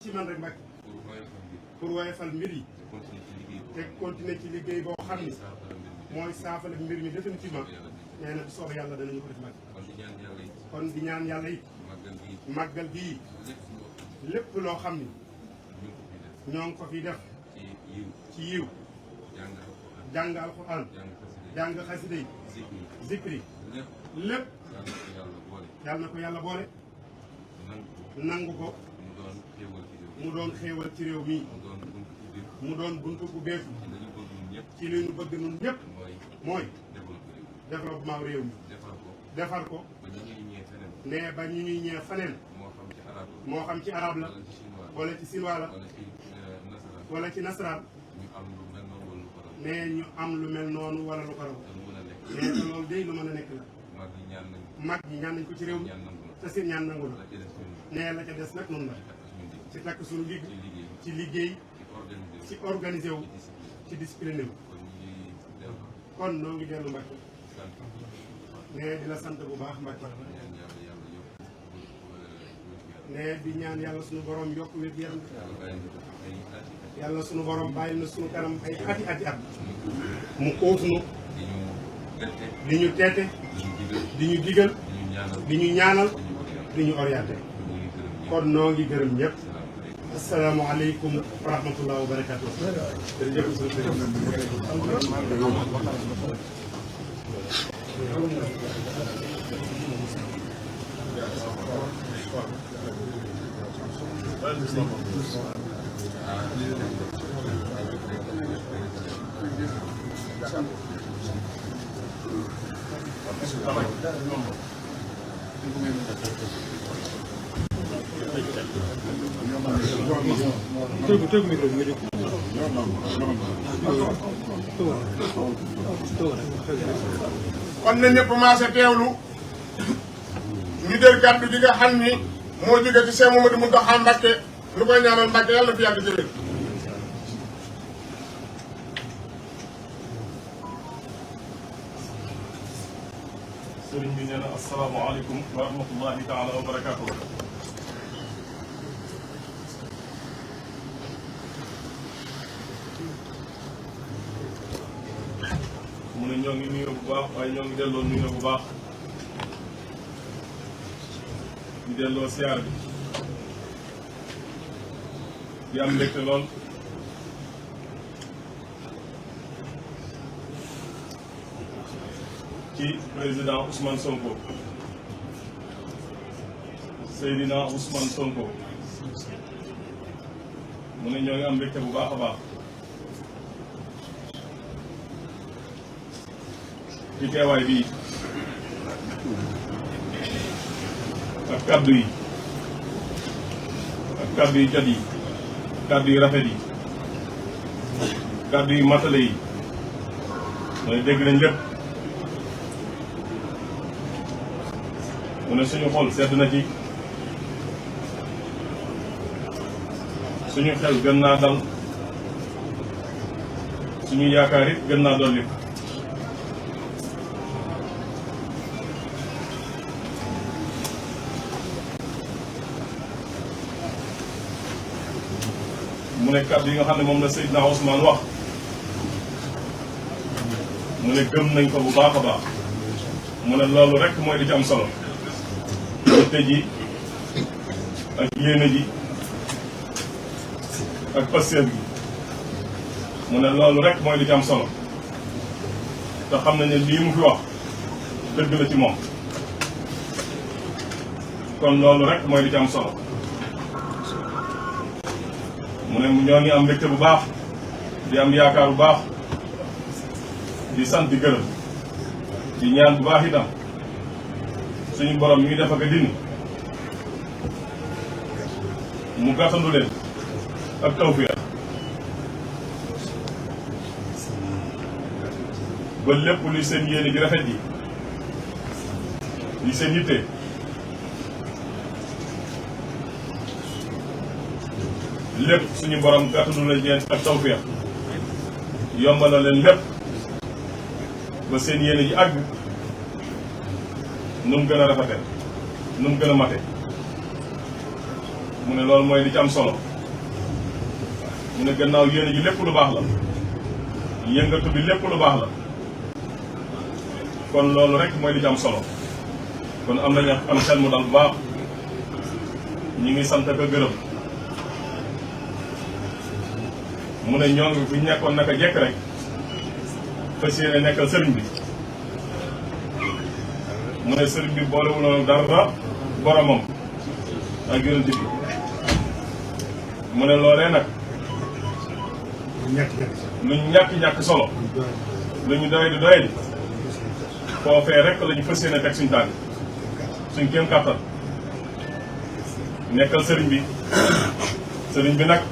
ci man rek Mbacke pour woyofal mbir yi te continuer ci liggéey boo xam ni mooy saafara mbir mi définitivement nee na bu soobee yàlla danañu ko def Mbacke kon di ñaan yàlla it màggal gii lépp loo xam ni ñoo ngi ko fi def ci yiw jàng alxuraan jàng xasida yi zikri lépp yàlla na ko yàlla boole nangu ko mu doon xéewal ci réew mi mu doon buntu bu beeku ci li ñu bëgg nun ñëpp mooy développement réew mi defar ko ne ba ñu ñuy ñee faneen moo xam ci arab la wala ci sinwaa la wala ci nasaraan ne ñu am lu mel noonu wala lu ko raw ne te loolu day lu mën a nekk la mag ñi ñaan nañ ko ci réew mi te seen ñaan nangu na ne la ca des nag noonu la ci takk suñu ligg ci liggéey ci organisé wu ci discipliné wu kon noo ngi dellu Mbacke ne di la sant bu baax Mbacke ne di ñaan yàlla suñu borom yokk wér gu yaram yàlla suñu borom bàyyi na suñu kanam ay ati at mu óof nu di ñu teete di ñu digal di ñu ñaanal di ñu orienté kon noo ngi gërëm ñëpp asalaamaaleykum wa rahmatulah wa barakaatu. jërëjëf tegu micro bi nga jóg. kon na ñëpp maase teewlu ñu jël kàddu gi nga xam ni moo jóge ci Cheikh Mamadou Mountakha Mbacké lu koy ñaanal Mbacké yàlla na fi yàgg jëlee. sëriñ bi nee na asalaamaaleykum wa rahmatullahi taala wa barakaatuh. mu ne ñoo ngi nuyoo bu baax waaye ñoo ngi delloo nuyoo bu baax di delloo siyaar bi di am mbégte lool ci président Ousmane Sonko Seydina Ousmane Sonko mu ne ñoo ngi am mbégte bu baax a baax ci teewaay bii ak kaddu yi ak kaddu yi jot yi kaddu yi rafet yi kaddu yi matale yi mooy dégg nañ lépp mu ne suñu xol sedd na ci suñu xel gën naa dal suñu yaakaar it gën naa dolli mu ne kàddu yi nga xam ne moom la Seydina Ousmane wax mu ne gëm nañ ko bu baax a baax mu ne loolu rek mooy li ci am solo yitte ji ak yéene ji ak passeer gi mu ne loolu rek mooy li ci am solo te xam nañ ne lii mu fi wax dëgg la ci moom kon loolu rek mooy li ci am solo mu ne ñoo ngi am mbégte bu baax di am yaakaar bu baax di sant di gërëm di ñaan bu baax itam suñu borom mi ngi def ak a dindi mu gàttandu leen ak tawfiya ba lépp li seen yéene ji rafet yi li seen yitte lépp suñu borom gàttandu leen ak tawfiya yombal na leen lépp ba seen yéene ji àgg nu mu gën a rafete nu mu gën a mate mu ne loolu mooy li ci am solo mu ne gannaaw yéene ji lépp lu baax la yëngatu bi lépp lu baax la kon loolu rek mooy li ci am solo kon am nañu am xel mu dal bu baax ñi ngi sant ak gërëm mu ne ñoo ngi fi nekkoon naka jekk rek fas yéene nekkal sëriñ bi mu ne sëriñ bi boolewuloon dara boromam ak yonent bi mu ne loolee nag lu ñu ñàkk solo lu ñu doy di foofee rek la ñu fas yéene teg suñu tànk suñ kéem kàttan nekkal sëriñ bi nag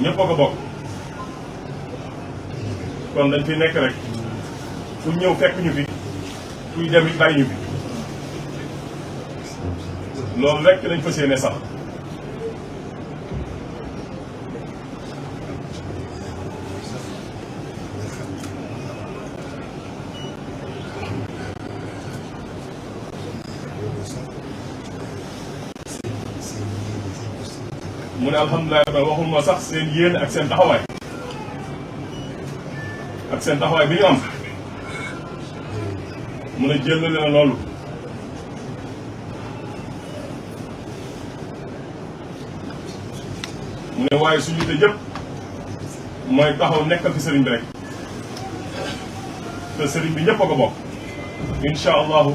ñëpp a ko bokk kon dañ fi nekk rek fu ñëw fekk ñu fi kuy dem it bàyyi ñu fi loolu rek lañ fas yéene sax mu ne alhamdulilah waxuma sax seen yéene ak seen taxawaay bi ñu am mu ne jël na loolu mu ne waaye suñu te jëpp mooy taxaw nekkal fi sëriñ bi rek te sëriñ bi ñëpp a ko bokk incha allahu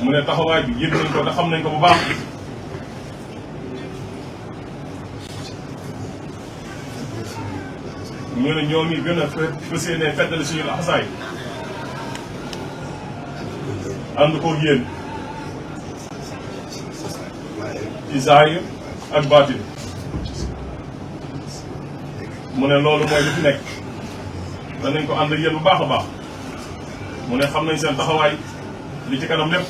mu ne taxawaay bi yëg nañ ko te xam nañ ko bu baax mu ne ñoo ngi gën a fas yéene feddali suñu laxasaay ànd koog yéen ci zaahir ak baatin mu ne loolu mooy li fi nekk danañ ko ànd ak yéen bu baax a baax mu ne xam nañ seen taxawaay li ci kanam lépp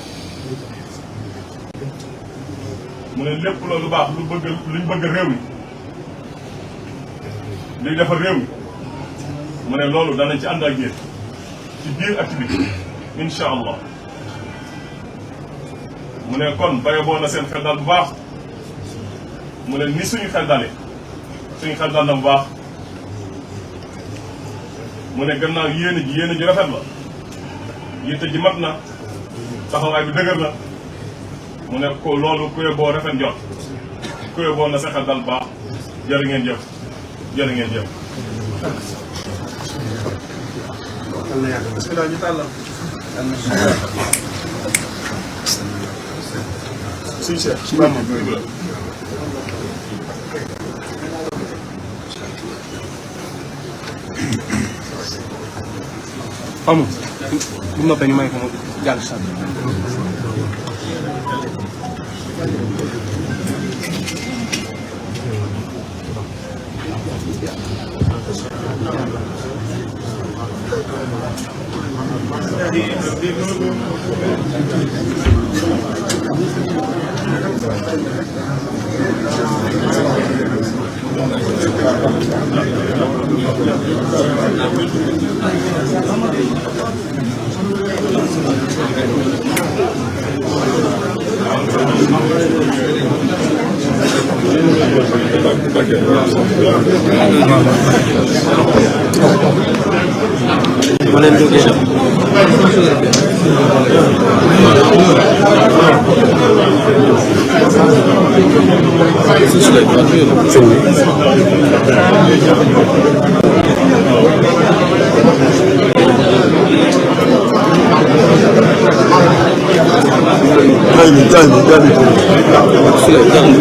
mu ne lépp loolu baax luñ bëgg réew mi luy defar réew mi mu ne loolu danañ ci ànd ak yéen ci biir ak ci biir incha allah mu ne kon baye boo na seen xel daal bu baax mu ne ni suñu xel dale suñu xel dal na bu baax mu ne gannaaw yéene ji rafet la yitte ji mat na taxawaay bi dëgër na mu ne ko loolu kuye boo rafet njot kuye boo na sa xel dal bu baax jërë ngeen jëf jërë ngeen jëf bismillah ñu tàllal suñu seet amul bu noppee ñu may ko mu jàll si ma leen jógee dem